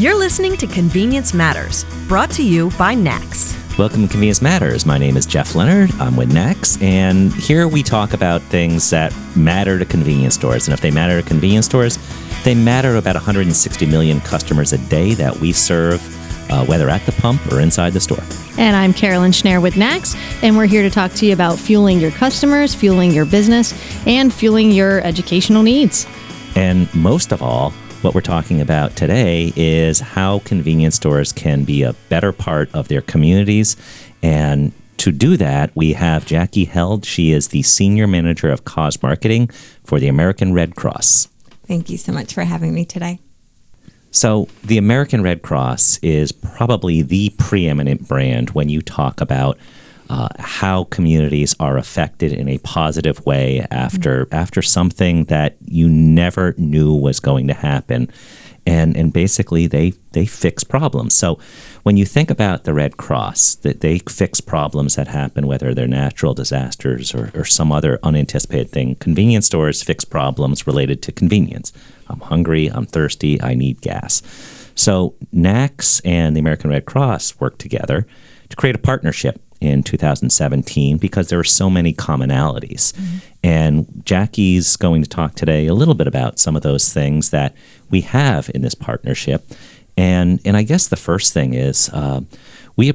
You're listening to Convenience Matters, brought to you by NACS. Welcome to Convenience Matters. My name is Jeff Leonard. I'm with NACS, and here we talk about things that matter to convenience stores. And if they matter to convenience stores, they matter to about 160 million customers a day that we serve, whether at the pump or inside the store. And I'm Carolyn Schnare with NACS, and we're here to talk to you about fueling your customers, fueling your business, and fueling your educational needs. And most of all, what we're talking about today is how convenience stores can be a better part of their communities. And to do that, we have Jackie Held. She is the Senior Manager of Cause Marketing for the American Red Cross. Thank you so much for having me today. So the American Red Cross is probably the preeminent brand when you talk about how communities are affected in a positive way after something that you never knew was going to happen. And basically they fix problems. So when you think about the Red Cross, that they fix problems that happen, whether they're natural disasters or some other unanticipated thing. Convenience stores fix problems related to convenience. I'm hungry, I'm thirsty, I need gas. So NACS and the American Red Cross worked together to create a partnership in 2017 because there are so many commonalities. Mm-hmm. And Jackie's going to talk today a little bit about some of those things that we have in this partnership. And I guess the first thing is we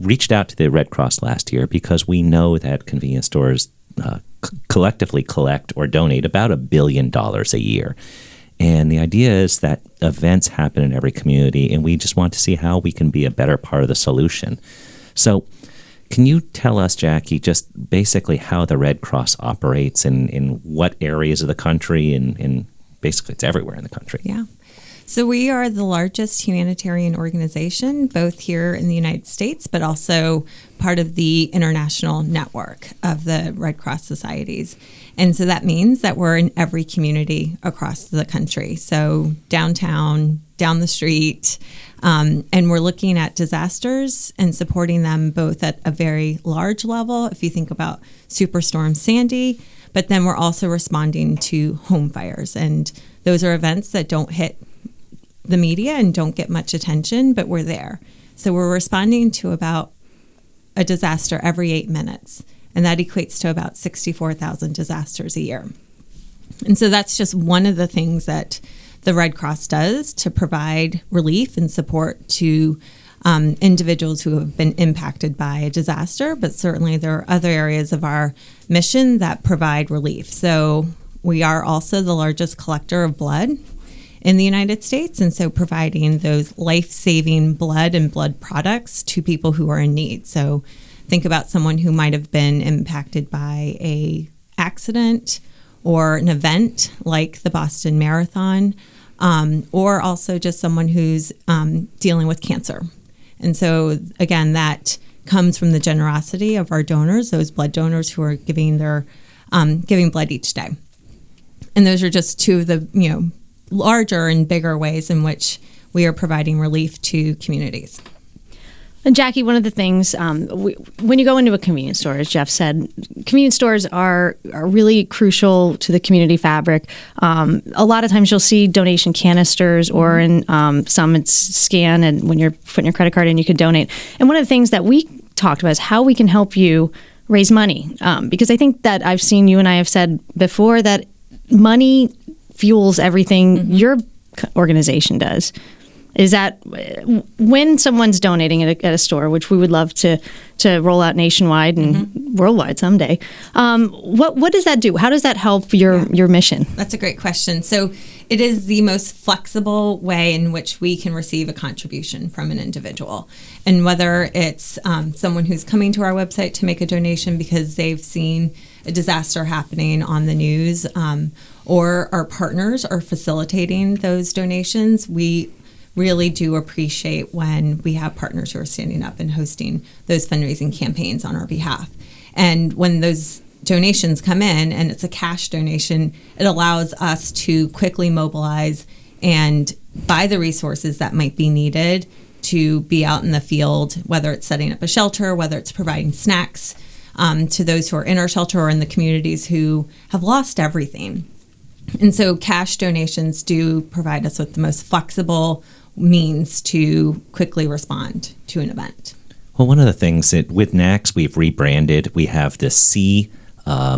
reached out to the Red Cross last year because we know that convenience stores collectively collect or donate about $1 billion a year. And the idea is that events happen in every community, and we just want to see how we can be a better part of the solution. So can you tell us, Jackie, just basically how the Red Cross operates and in what areas of the country, and basically it's everywhere in the country? Yeah. So we are the largest humanitarian organization, both here in the United States, but also part of the international network of the Red Cross societies. And so that means that we're in every community across the country. So downtown, down the street, and we're looking at disasters and supporting them both at a very large level, if you think about Superstorm Sandy, but then we're also responding to home fires. And those are events that don't hit the media and don't get much attention, but we're there. So we're responding to about a disaster every 8 minutes, and that equates to about 64,000 disasters a year. And so that's just one of the things that the Red Cross does to provide relief and support to individuals who have been impacted by a disaster, but certainly there are other areas of our mission that provide relief. So we are also the largest collector of blood in the United States, and so providing those life-saving blood and blood products to people who are in need. So think about someone who might have been impacted by a accident or an event like the Boston Marathon, or also just someone who's dealing with cancer. And so again, that comes from the generosity of our donors, those blood donors who are giving blood each day. And those are just two of the larger and bigger ways in which we are providing relief to communities. And Jackie, one of the things, when you go into a convenience store, as Jeff said, convenience stores are really crucial to the community fabric. A lot of times you'll see donation canisters, or in some it's scan, and when you're putting your credit card in, you can donate. And one of the things that we talked about is how we can help you raise money. Because I think that I've seen you and I have said before that money fuels everything your organization does. Is that when someone's donating at a store, which we would love to roll out nationwide and worldwide someday, what does that do? How does that help your mission? That's a great question. So it is the most flexible way in which we can receive a contribution from an individual. And whether it's someone who's coming to our website to make a donation because they've seen a disaster happening on the news, or our partners are facilitating those donations, we really do appreciate when we have partners who are standing up and hosting those fundraising campaigns on our behalf. And when those donations come in and it's a cash donation, it allows us to quickly mobilize and buy the resources that might be needed to be out in the field, whether it's setting up a shelter, whether it's providing snacks to those who are in our shelter or in the communities who have lost everything. And so cash donations do provide us with the most flexible means to quickly respond to an event. Well, one of the things that with NACS we've rebranded, we have the C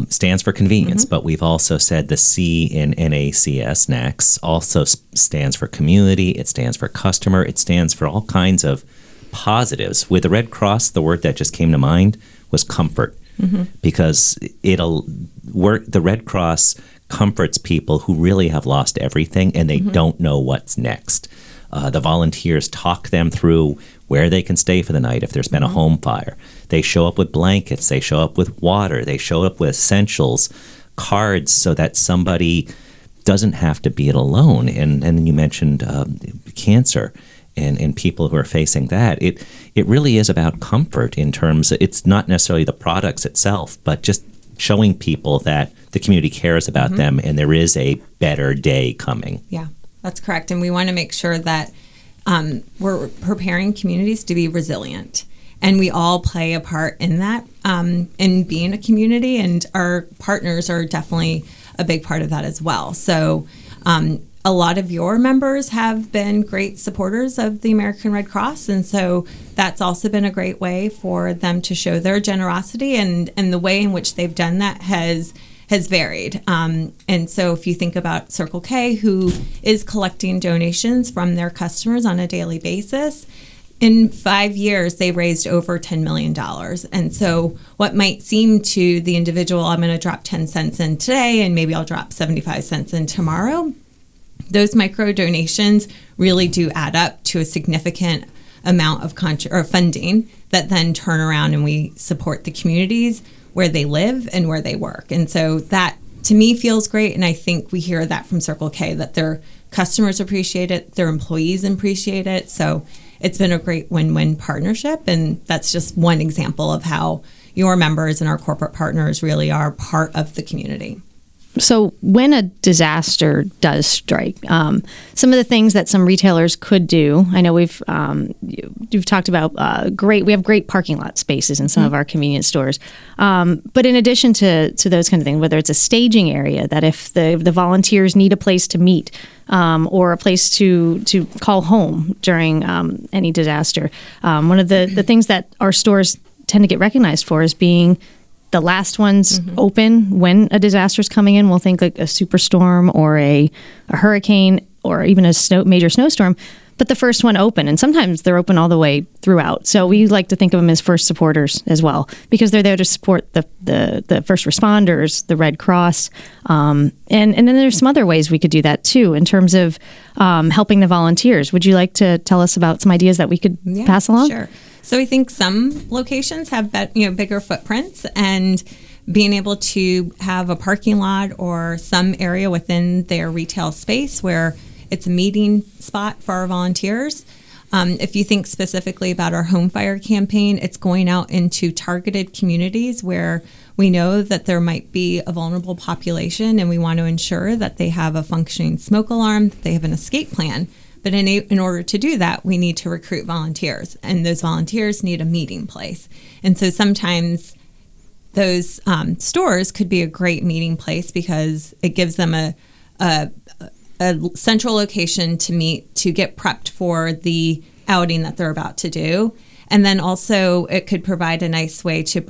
stands for convenience, but we've also said the C in NACS, NACS, also stands for community, it stands for customer, it stands for all kinds of positives. With the Red Cross, the word that just came to mind was comfort, because the Red Cross comforts people who really have lost everything and they don't know what's next. The volunteers talk them through where they can stay for the night if there's been a home fire. They show up with blankets, they show up with water, they show up with essentials, cards, so that somebody doesn't have to be alone. And then you mentioned cancer and people who are facing that. It really is about comfort in terms of, it's not necessarily the products itself, but just showing people that the community cares about them and there is a better day coming. Yeah, that's correct. And we want to make sure that we're preparing communities to be resilient. And we all play a part in that, in being a community, and our partners are definitely a big part of that as well. So a lot of your members have been great supporters of the American Red Cross, and so that's also been a great way for them to show their generosity, and the way in which they've done that has varied. And so if you think about Circle K, who is collecting donations from their customers on a daily basis, in 5 years, they raised over $10 million. And so what might seem to the individual, I'm going to drop 10 cents in today and maybe I'll drop 75 cents in tomorrow, those micro donations really do add up to a significant amount of funding that then turn around and we support the communities where they live and where they work. And so that, to me, feels great. And I think we hear that from Circle K, that their customers appreciate it, their employees appreciate it. So it's been a great win-win partnership. And that's just one example of how your members and our corporate partners really are part of the community. So when a disaster does strike, some of the things that some retailers could do, I know you've talked about we have great parking lot spaces in some of our convenience stores. But in addition to those kind of things, whether it's a staging area, that if the volunteers need a place to meet or a place to call home during any disaster, one of the things that our stores tend to get recognized for is being the last ones open when a disaster is coming in. We'll think like a superstorm or a hurricane or even a major snowstorm, but the first one open. And sometimes they're open all the way throughout. So we like to think of them as first supporters as well, because they're there to support the first responders, the Red Cross. And then there's some other ways we could do that too, in terms of helping the volunteers. Would you like to tell us about some ideas that we could pass along? Sure. So I think some locations have bigger footprints, and being able to have a parking lot or some area within their retail space where it's a meeting spot for our volunteers. If you think specifically about our home fire campaign, it's going out into targeted communities where we know that there might be a vulnerable population, and we want to ensure that they have a functioning smoke alarm, that they have an escape plan. But in order to do that, we need to recruit volunteers, and those volunteers need a meeting place. And so sometimes those stores could be a great meeting place because it gives them a central location to meet, to get prepped for the outing that they're about to do. And then also it could provide a nice way to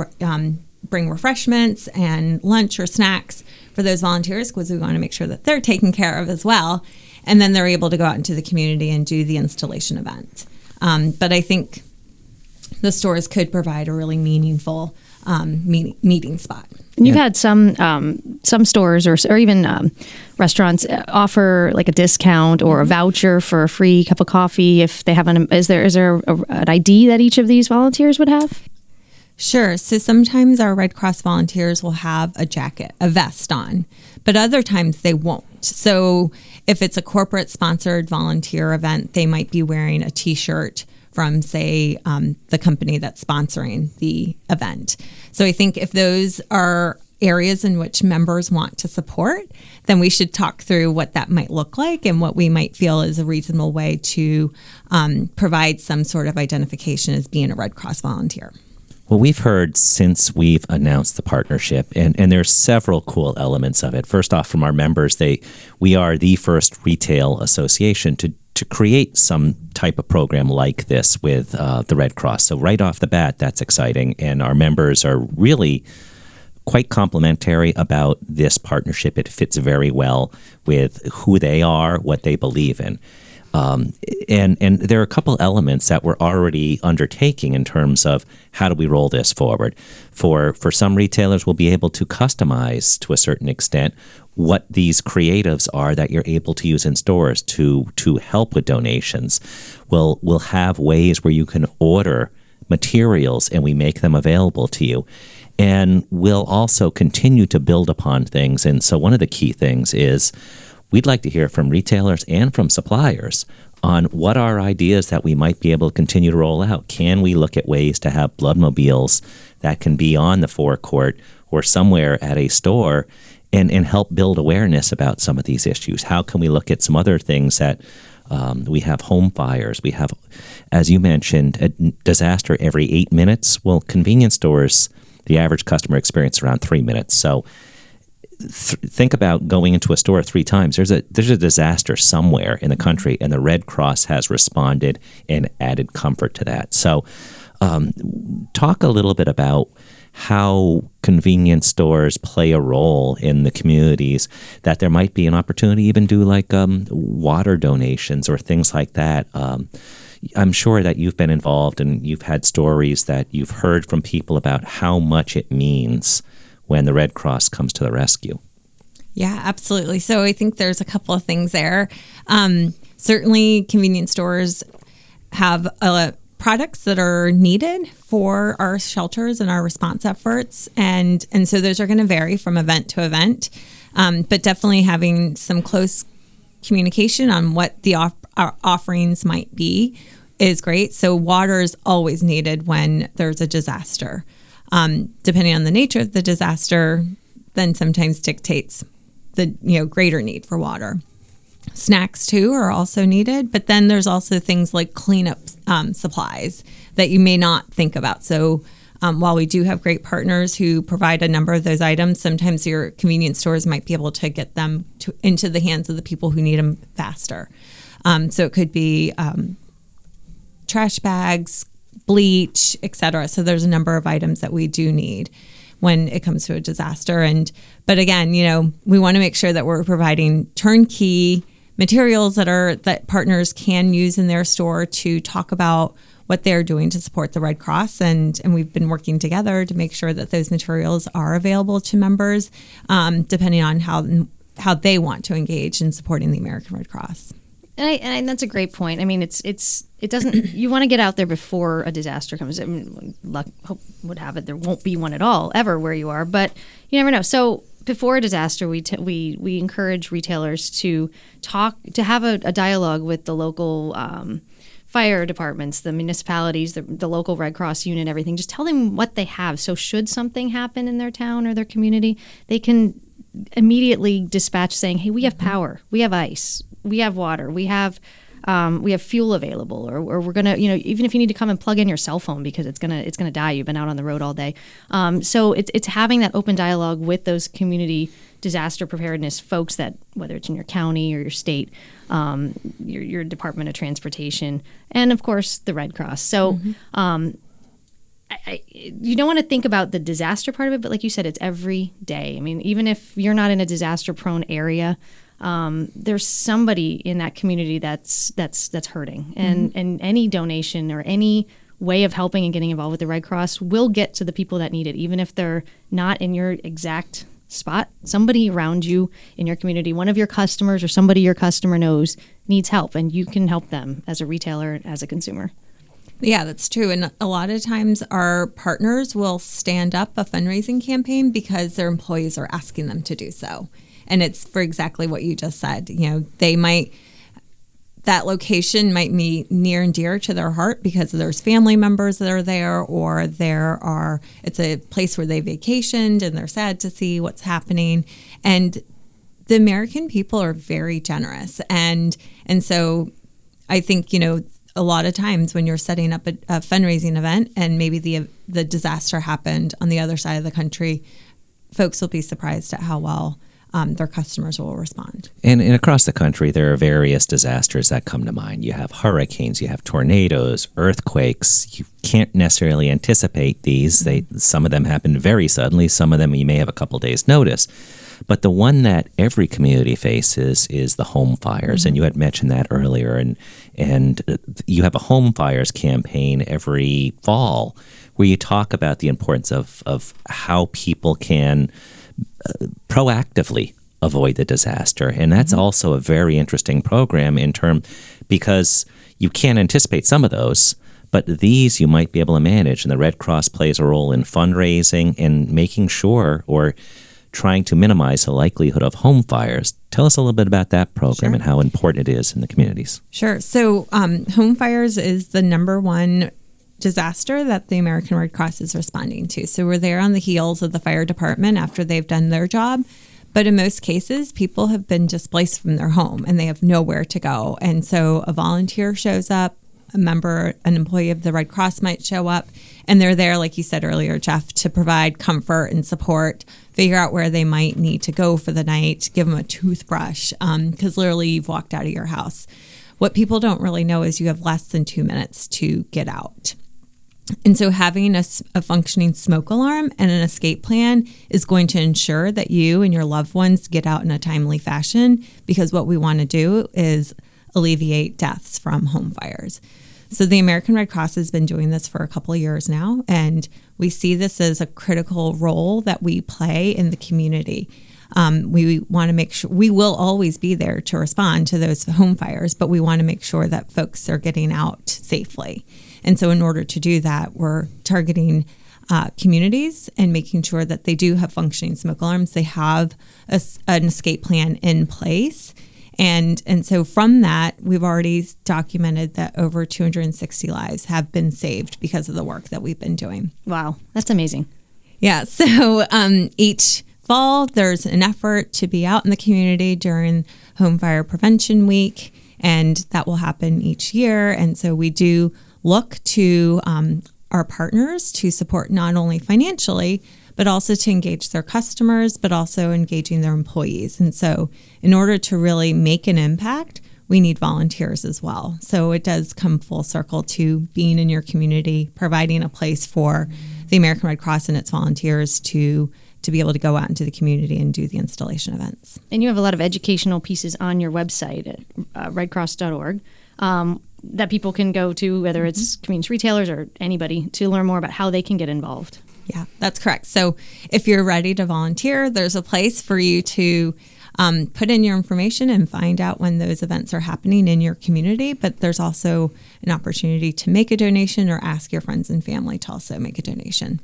bring refreshments and lunch or snacks for those volunteers, because we want to make sure that they're taken care of as well. And then they're able to go out into the community and do the installation event. But I think the stores could provide a really meaningful meeting spot. And you've had some stores or even restaurants offer like a discount or a voucher for a free cup of coffee if they have is there an ID that each of these volunteers would have? Sure. So sometimes our Red Cross volunteers will have a vest on, but other times they won't. So if it's a corporate sponsored volunteer event, they might be wearing a T-shirt from, say, the company that's sponsoring the event. So I think if those are areas in which members want to support, then we should talk through what that might look like and what we might feel is a reasonable way to provide some sort of identification as being a Red Cross volunteer. Well, we've heard since we've announced the partnership, and there's several cool elements of it. First off, from our members, we are the first retail association to to create some type of program like this with the Red Cross. So right off the bat, that's exciting, and our members are really quite complimentary about this partnership. It fits very well with who they are, what they believe in. And there are a couple elements that we're already undertaking in terms of how do we roll this forward. For some retailers, we'll be able to customize to a certain extent what these creatives are that you're able to use in stores to help with donations. We'll have ways where you can order materials and we make them available to you. And we'll also continue to build upon things. And so one of the key things is we'd like to hear from retailers and from suppliers on what are ideas that we might be able to continue to roll out. Can we look at ways to have bloodmobiles that can be on the forecourt or somewhere at a store and help build awareness about some of these issues? How can we look at some other things that we have home fires? We have, as you mentioned, a disaster every 8 minutes. Well, convenience stores, the average customer experience around 3 minutes. So think about going into a store 3 times. There's a disaster somewhere in the country, and the Red Cross has responded and added comfort to that. So talk a little bit about how convenience stores play a role in the communities, that there might be an opportunity to even do like water donations or things like that. I'm sure that you've been involved and you've had stories that you've heard from people about how much it means when the Red Cross comes to the rescue. Yeah, absolutely. So I think there's a couple of things there. Certainly, convenience stores have products that are needed for our shelters and our response efforts. And so those are going to vary from event to event. But definitely having some close communication on what the our offerings might be is great. So water is always needed when there's a disaster. Depending on the nature of the disaster, then sometimes dictates the greater need for water. Snacks too are also needed, but then there's also things like cleanup supplies that you may not think about. So while we do have great partners who provide a number of those items, sometimes your convenience stores might be able to get them into the hands of the people who need them faster. So it could be trash bags, bleach, etc. So there's a number of items that we do need when it comes to a disaster. But again, we want to make sure that we're providing turnkey materials that partners can use in their store to talk about what they're doing to support the Red Cross. And we've been working together to make sure that those materials are available to members, depending on how they want to engage in supporting the American Red Cross. And that's a great point. I mean, it doesn't. You want to get out there before a disaster comes. I mean, hope would have it there won't be one at all ever where you are, but you never know. So before a disaster, we encourage retailers to have a dialogue with the local fire departments, the municipalities, the local Red Cross unit, everything. Just tell them what they have. So should something happen in their town or their community, they can immediately dispatch saying, "Hey, we have power, we have ice, we have water, we have fuel available, or we're gonna, even if you need to come and plug in your cell phone because it's gonna die. You've been out on the road all day." So it's having that open dialogue with those community disaster preparedness folks, that whether it's in your county or your state, your Department of Transportation, and of course the Red Cross. So. You don't want to think about the disaster part of it, but like you said, it's every day. I mean, even if you're not in a disaster-prone area, there's somebody in that community that's hurting, and any donation or any way of helping and getting involved with the Red Cross will get to the people that need it, even if they're not in your exact spot. Somebody around you in your community, one of your customers or somebody your customer knows needs help, and you can help them as a retailer, as a consumer. Yeah, that's true. And a lot of times our partners will stand up a fundraising campaign because their employees are asking them to do so. And it's for exactly what you just said. That location might be near and dear to their heart because there's family members that are there, or it's a place where they vacationed and they're sad to see what's happening. And the American people are very generous. And so I think, a lot of times when you're setting up a fundraising event and maybe the disaster happened on the other side of the country, folks will be surprised at how well their customers will respond. And across the country, there are various disasters that come to mind. You have hurricanes, you have tornadoes, earthquakes. You can't necessarily anticipate these. Some of them happen very suddenly. Some of them you may have a couple days' notice. But the one that every community faces is the home fires, and you had mentioned that earlier. And you have a home fires campaign every fall where you talk about the importance of how people can proactively avoid the disaster. And that's also a very interesting program because you can't anticipate some of those, but these you might be able to manage. And the Red Cross plays a role in fundraising and making sure or trying to minimize the likelihood of home fires. Tell us a little bit about that program and how important it is in the communities. Sure. So home fires is the number one disaster that the American Red Cross is responding to. So we're there on the heels of the fire department after they've done their job. But in most cases, people have been displaced from their home and they have nowhere to go. And so a volunteer shows up, an employee of the Red Cross might show up, and they're there, like you said earlier, Jeff, to provide comfort and support, figure out where they might need to go for the night, give them a toothbrush, because literally you've walked out of your house. What people don't really know is you have less than 2 minutes to get out. And so having a functioning smoke alarm and an escape plan is going to ensure that you and your loved ones get out in a timely fashion, because what we want to do is alleviate deaths from home fires. So the American Red Cross has been doing this for a couple of years now, and we see this as a critical role that we play in the community. We want to make sure we will always be there to respond to those home fires, but we want to make sure that folks are getting out safely. And so in order to do that, we're targeting communities and making sure that they do have functioning smoke alarms. They have an escape plan in place. And so from that, we've already documented that over 260 lives have been saved because of the work that we've been doing. Wow, that's amazing. Yeah, so each fall, there's an effort to be out in the community during Home Fire Prevention Week, and that will happen each year. And so we do look to our partners to support not only financially, but also to engage their customers, but also engaging their employees. And so in order to really make an impact, we need volunteers as well. So it does come full circle to being in your community, providing a place for the American Red Cross and its volunteers to be able to go out into the community and do the installation events. And you have a lot of educational pieces on your website at redcross.org that people can go to, whether it's convenience retailers or anybody, to learn more about how they can get involved. Yeah, that's correct. So if you're ready to volunteer, there's a place for you to put in your information and find out when those events are happening in your community. But there's also an opportunity to make a donation or ask your friends and family to also make a donation.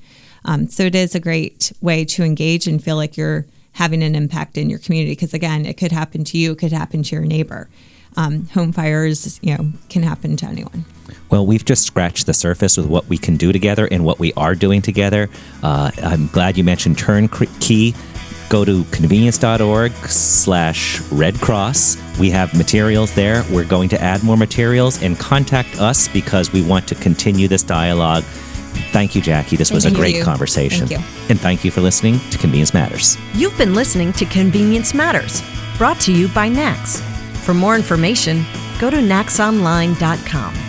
So it is a great way to engage and feel like you're having an impact in your community. Because again, it could happen to you, it could happen to your neighbor. Home fires, can happen to anyone. Well, we've just scratched the surface with what we can do together and what we are doing together. I'm glad you mentioned Turnkey. Go to convenience.org/Red Cross. We have materials there. We're going to add more materials, and contact us because we want to continue this dialogue. Thank you, Jackie. This was a great conversation. Thank you. And thank you for listening to Convenience Matters. You've been listening to Convenience Matters, brought to you by NACS. For more information, go to nacsonline.com.